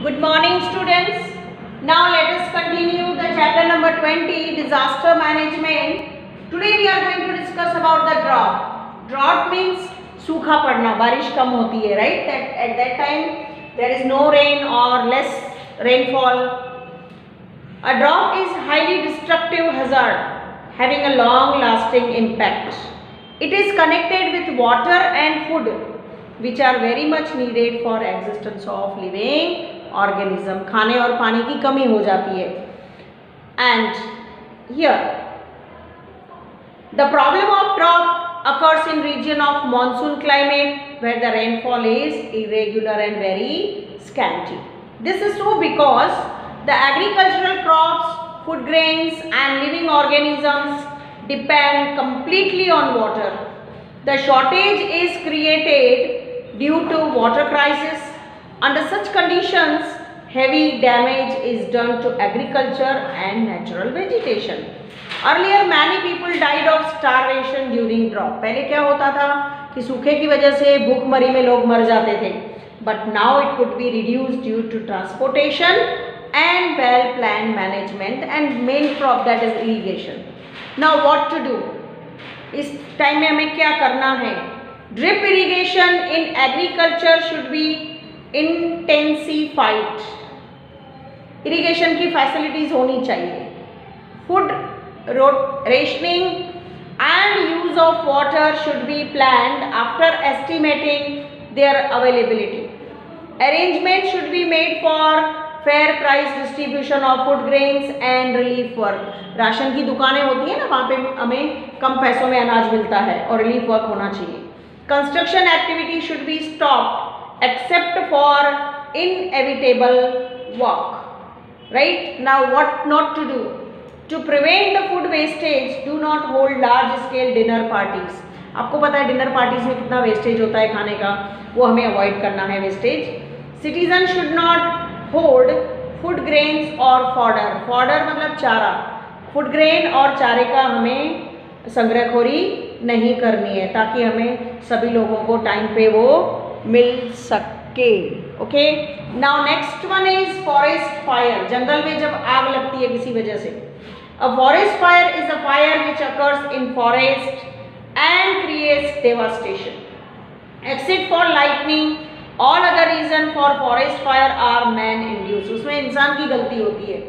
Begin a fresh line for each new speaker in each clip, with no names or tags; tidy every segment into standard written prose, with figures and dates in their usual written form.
Good morning, students. Now let us continue the chapter number 20, disaster management. Today we are going to discuss about the drought. Drought means सूखा पड़ना, बारिश कम होती है, right? That at that time there is no rain or less rainfall. A drought is highly destructive hazard having a long-lasting impact. It is connected with water and food, which are very much needed for existence of living organism. खाने और पानी की कमी हो जाती है. And here the problem of drought occurs in region of monsoon climate where the rainfall is irregular and very scanty. This is so because the agricultural crops, food grains and living organisms depend completely on water. The shortage is created due to water crisis. Under such conditions, heavy damage is done to agriculture and natural vegetation. Earlier, many people died of starvation during drought. पहले क्या होता था कि सूखे की वजह से भूखमरी में लोग मर जाते थे. But now it could be reduced due to transportation and well-planned management and main crop that is irrigation. Now what to do? इस टाइम में हमें क्या करना है? Drip irrigation in agriculture should be intensified. Irrigation की facilities होनी चाहिए. Food rationing and use of water should be planned after estimating their availability. Arrangement should be made for fair price distribution of food grains and relief work. Ration की दुकानें होती है ना, वहाँ पे हमें कम पैसों में अनाज मिलता है और रिलीफ वर्क होना चाहिए. Construction activity should be stopped except for inevitable work. Right? Now what not to do? To prevent the food wastage, do not hold large scale dinner parties. आपको पता है डिनर पार्टीज में कितना wastage होता है खाने का, वो हमें अवॉइड करना है wastage. Citizens should not hold food grains or fodder. Fodder मतलब चारा. फूड ग्रेन और चारे का हमें संग्रहखोरी नहीं करनी है ताकि हमें सभी लोगों को टाइम पे वो मिल सके. Okay. Now next one is forest fire. जंगल में जब आग लगती है किसी वजह से. A forest fire is a fire which occurs in forest and creates devastation. Except for lightning, all other reason for forest fire are man induce. उसमें इंसान की गलती होती है.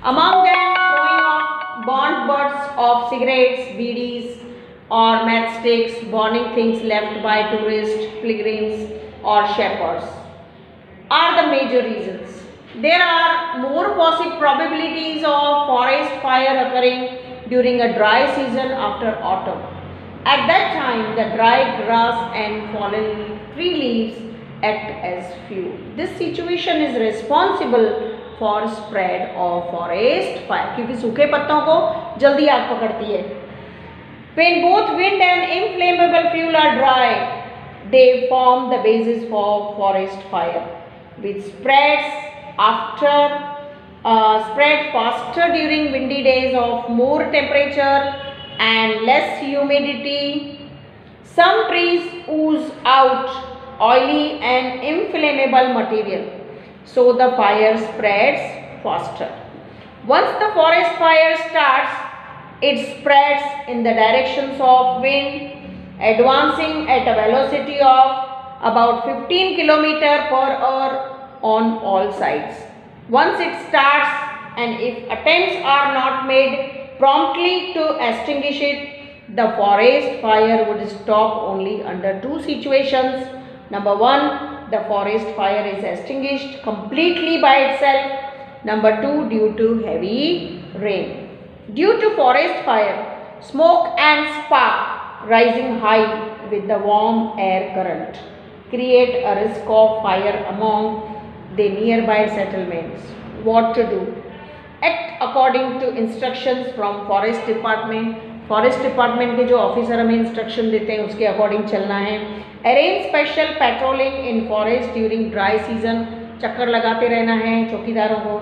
Among them throwing of burnt butts of cigarettes, BDs or matchsticks, burning things left by tourists, pilgrims or shepherds are the major reasons. There are more possible probabilities of forest fire occurring during a dry season after autumn. At that time, the dry grass and fallen tree leaves act as fuel. This situation is responsible for spread of forest fire. क्योंकि सूखे पत्तों को जल्दी आग पकड़ती है. When both wind and inflammable fuel are dry, they form the basis for forest fire, which spread faster during windy days of more temperature and less humidity. Some trees ooze out oily and inflammable material, so the fire spreads faster. Once the forest fire starts, it spreads in the directions of wind, advancing at a velocity of about 15 km per hour on all sides. Once it starts, and if attempts are not made promptly to extinguish it, the forest fire would stop only under two situations. Number one, the forest fire is extinguished completely by itself. Number two, due to heavy rain. Due to forest fire, smoke and spark rising high with the warm air current create a risk of fire among the nearby settlements. What to do? Act according to instructions from forest department. Forest department के जो officer हमें instruction देते हैं उसके according चलना है. Arrange special patrolling इन forest during dry season. चक्कर लगाते रहना है चौकीदारों को.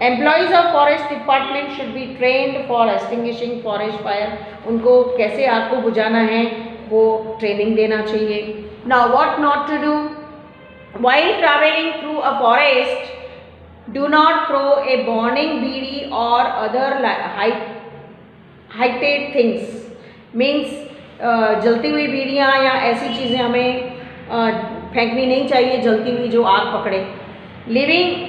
Employees of forest department should be trend for extinguishing forest fire. उनको कैसे आग को बुझाना है वो ट्रेनिंग देना चाहिए. Now what not to do? While traveling through a forest, Do not throw a burning bidi or other heighted things. Means जलती हुई बीड़ियाँ या ऐसी चीज़ें हमें फेंकनी नहीं चाहिए, जलती हुई जो आग पकड़े.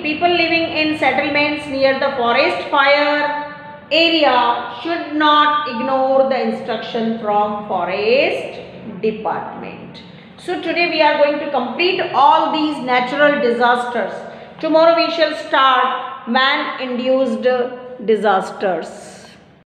People living in settlements near the forest fire area should not ignore the instruction from forest department. So today we are going to complete all these natural disasters. Tomorrow we shall start man-induced disasters.